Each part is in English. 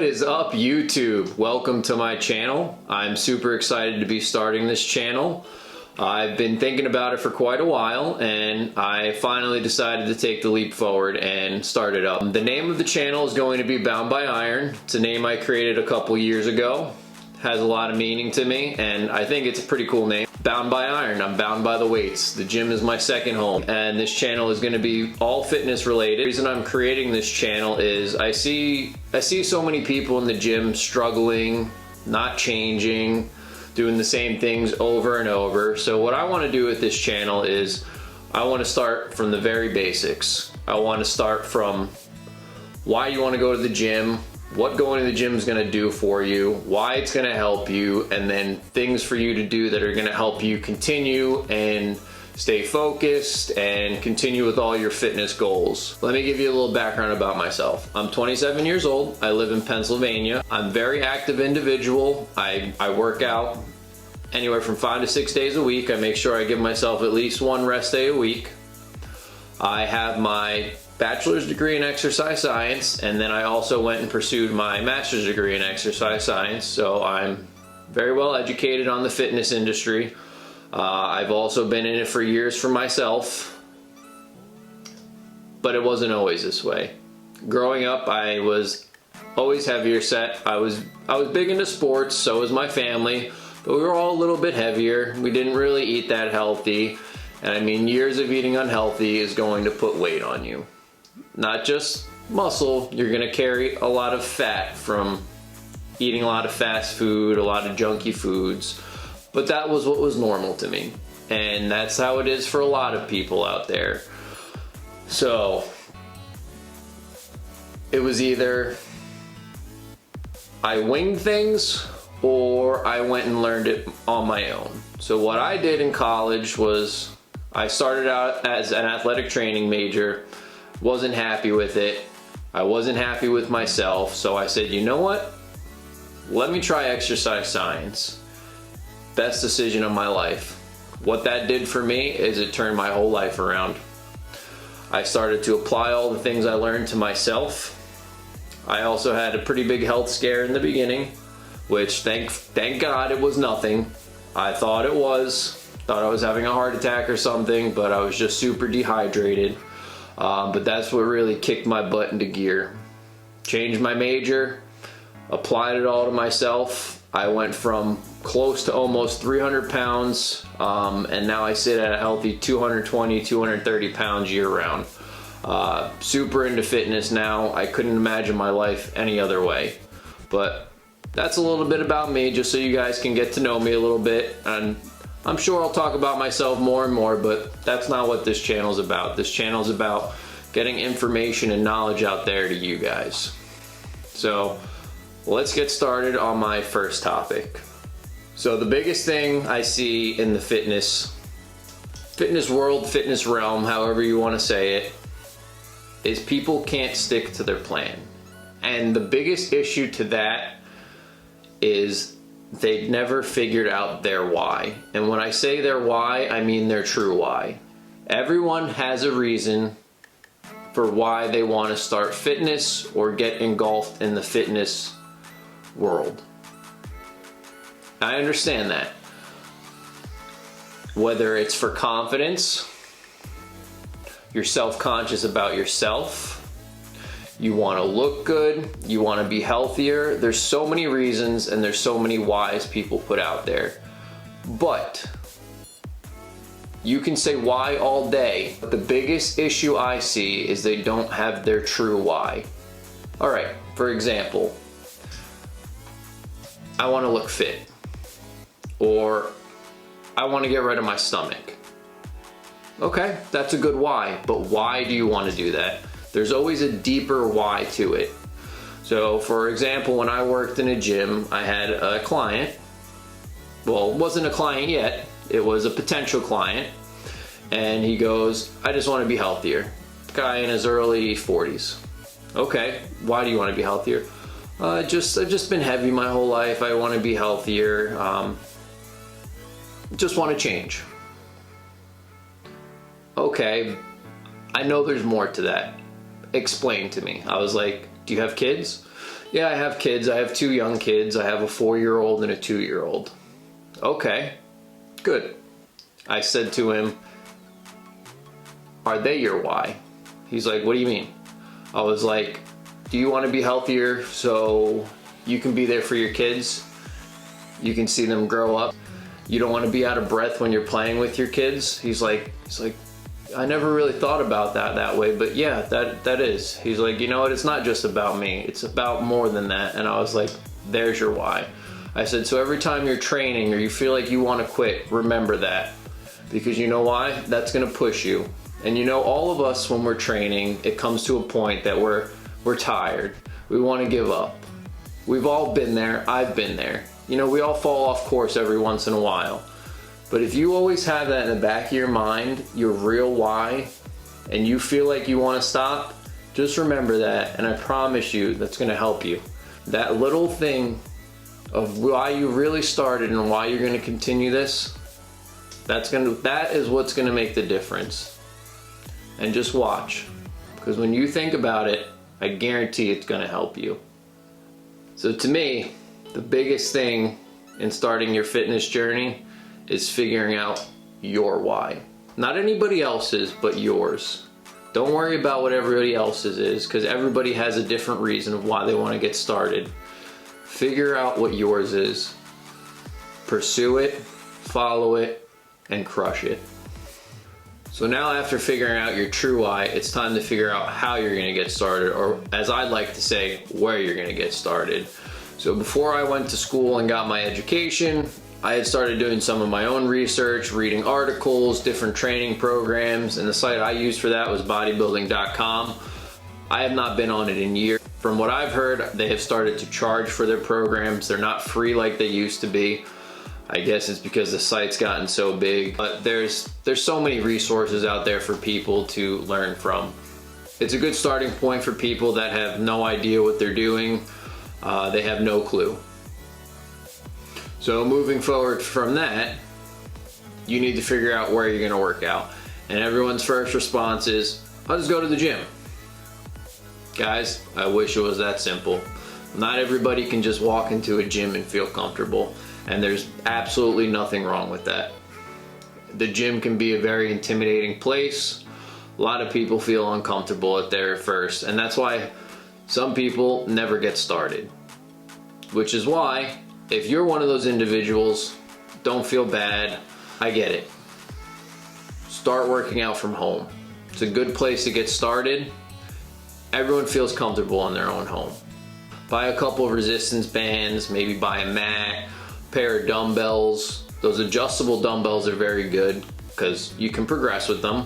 What is up, YouTube? Welcome to my channel. I'm super excited to be starting this channel. I've been thinking about it for quite a while and I finally decided to take the leap forward and start it up. The name of the channel is going to be Bound by Iron. It's a name I created a couple years ago. Has a lot of meaning to me and I think it's a pretty cool name. Bound by Iron. I'm bound by the weights. The gym is my second home and this channel is going to be all fitness related. The reason I'm creating this channel is I see so many people in the gym struggling, not changing, doing the same things over and over. So what I want to do with this channel is I want to start from the very basics. I want to start from why you want to go to the gym, what going to the gym is going to do for you, why it's going to help you, and then things for you to do that are going to help you continue and stay focused and continue with all your fitness goals. Let me give you a little background about myself. I'm 27 years old. I live in Pennsylvania. I'm a very active individual. I work out anywhere from 5 to 6 days a week. I make sure I give myself at least one rest day a week. I have my bachelor's degree in exercise science, and then I also went and pursued my master's degree in exercise science, so I'm very well educated on the fitness industry. I've also been in it for years for myself, but it wasn't always this way. Growing up, I was always heavier set. I was big into sports, so was my family, but we were all a little bit heavier. We didn't really eat that healthy, and I mean, years of eating unhealthy is going to put weight on you. Not just muscle, you're gonna carry a lot of fat from eating a lot of fast food, a lot of junky foods, but that was what was normal to me. And that's how it is for a lot of people out there. So it was either I winged things or I went and learned it on my own. So what I did in college was I started out as an athletic training major. Wasn't happy with it. I wasn't happy with myself, so I said, you know what? Let me try exercise science. Best decision of my life. What that did for me is it turned my whole life around. I started to apply all the things I learned to myself. I also had a pretty big health scare in the beginning, which thank God it was nothing. I thought it was. Thought I was having a heart attack or something, but I was just super dehydrated. But that's what really kicked my butt into gear. Changed my major, applied it all to myself. I went from close to almost 300 pounds, and now I sit at a healthy 220, 230 pounds year round. Super into fitness now. I couldn't imagine my life any other way. But that's a little bit about me, just so you guys can get to know me a little bit. And I'm sure I'll talk about myself more and more, but that's not what this channel's about. This channel's about getting information and knowledge out there to you guys. So let's get started on my first topic. So the biggest thing I see in the fitness world, fitness realm, however you want to say it, is people can't stick to their plan. And the biggest issue to that is they've never figured out their why. And when I say their why, I mean their true why. Everyone has a reason for why they want to start fitness or get engulfed in the fitness world. I understand that. Whether it's for confidence, you're self-conscious about yourself, you want to look good, you want to be healthier. There's so many reasons and there's so many whys people put out there. But you can say why all day. But the biggest issue I see is they don't have their true why. All right, for example, I want to look fit, or I want to get rid of my stomach. Okay, that's a good why, but why do you want to do that? There's always a deeper why to it. So for example, when I worked in a gym, I had a client. Well, it wasn't a client yet. It was a potential client. And he goes, I just want to be healthier. Guy in his early 40s. Okay, why do you want to be healthier? I've just been heavy my whole life. I want to be healthier. Just want to change. Okay, I know there's more to that. Explain to me. I was like, do you have kids? Yeah, I have kids. I have 2 young kids. I have a 4-year-old and a 2-year-old. Okay, good. I said to him, are they your why? He's like, what do you mean? I was like, do you want to be healthier so you can be there for your kids? You can see them grow up. You don't want to be out of breath when you're playing with your kids? He's like, I never really thought about that way, but yeah, that is. He's like, you know what, it's not just about me, it's about more than that. And I was like, there's your why. I said, so every time you're training or you feel like you want to quit, remember that. Because you know why? That's gonna push you. And you know, all of us when we're training, it comes to a point that we're tired. We want to give up. We've all been there, I've been there. You know, we all fall off course every once in a while. But if you always have that in the back of your mind, your real why, and you feel like you want to stop, just remember that, and I promise you that's going to help you. That little thing of why you really started and why you're going to continue this, that is what's going to make the difference. And just watch, because when you think about it, I guarantee it's going to help you. So to me, the biggest thing in starting your fitness journey is figuring out your why. Not anybody else's, but yours. Don't worry about what everybody else's is, because everybody has a different reason of why they want to get started. Figure out what yours is. Pursue it, follow it, and crush it. So now after figuring out your true why, it's time to figure out how you're going to get started, or as I'd like to say, where you're going to get started. So before I went to school and got my education, I had started doing some of my own research, reading articles, different training programs, and the site I used for that was bodybuilding.com. I have not been on it in years. From what I've heard, they have started to charge for their programs. They're not free like they used to be. I guess it's because the site's gotten so big. But there's so many resources out there for people to learn from. It's a good starting point for people that have no idea what they're doing. They have no clue. So moving forward from that, you need to figure out where you're going to work out. And everyone's first response is, I'll just go to the gym. Guys, I wish it was that simple. Not everybody can just walk into a gym and feel comfortable. And there's absolutely nothing wrong with that. The gym can be a very intimidating place. A lot of people feel uncomfortable at there at first. And that's why some people never get started. Which is why, if you're one of those individuals, don't feel bad. I get it. Start working out from home. It's a good place to get started. Everyone feels comfortable in their own home. Buy a couple of resistance bands, maybe buy a mat, pair of dumbbells. Those adjustable dumbbells are very good because you can progress with them.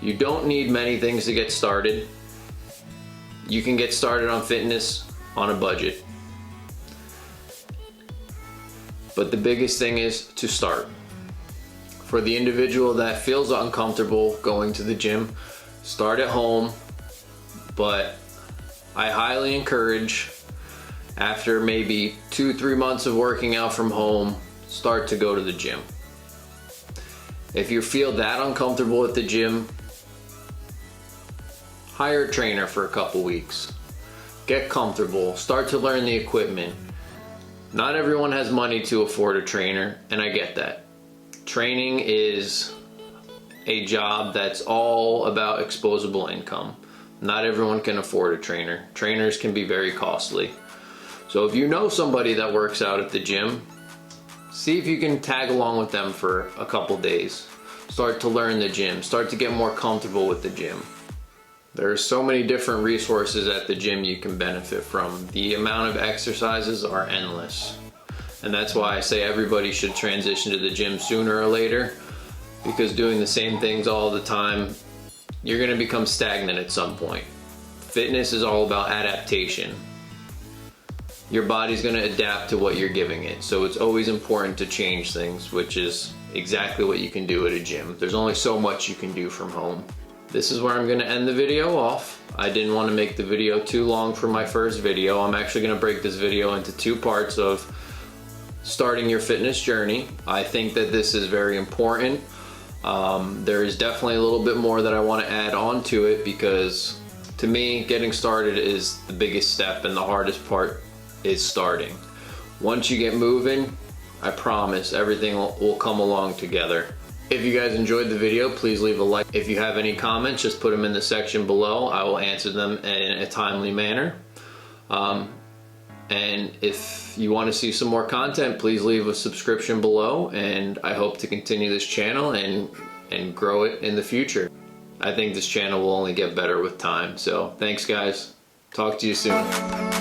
You don't need many things to get started. You can get started on fitness on a budget. But the biggest thing is to start. For the individual that feels uncomfortable going to the gym, start at home. But I highly encourage, after maybe 2-3 months of working out from home, start to go to the gym. If you feel that uncomfortable at the gym, hire a trainer for a couple weeks. Get comfortable, start to learn the equipment. Not everyone has money to afford a trainer, and I get that. Training is a job that's all about exposable income. Not everyone can afford a trainer. Trainers can be very costly. So if you know somebody that works out at the gym, see if you can tag along with them for a couple days. Start to learn the gym. Start to get more comfortable with the gym. There are so many different resources at the gym you can benefit from. The amount of exercises are endless. And that's why I say everybody should transition to the gym sooner or later, because doing the same things all the time, you're going to become stagnant at some point. Fitness is all about adaptation. Your body's going to adapt to what you're giving it. So it's always important to change things, which is exactly what you can do at a gym. There's only so much you can do from home. This is where I'm going to end the video off. I didn't want to make the video too long for my first video. I'm actually going to break this video into 2 parts of starting your fitness journey. I think that this is very important. There is definitely a little bit more that I want to add on to it, because to me, getting started is the biggest step and the hardest part is starting. Once you get moving, I promise everything will come along together. If you guys enjoyed the video, please leave a like. If you have any comments, just put them in the section below. I will answer them in a timely manner. And if you want to see some more content, please leave a subscription below, and I hope to continue this channel and grow it in the future. I think this channel will only get better with time. So thanks guys. Talk to you soon.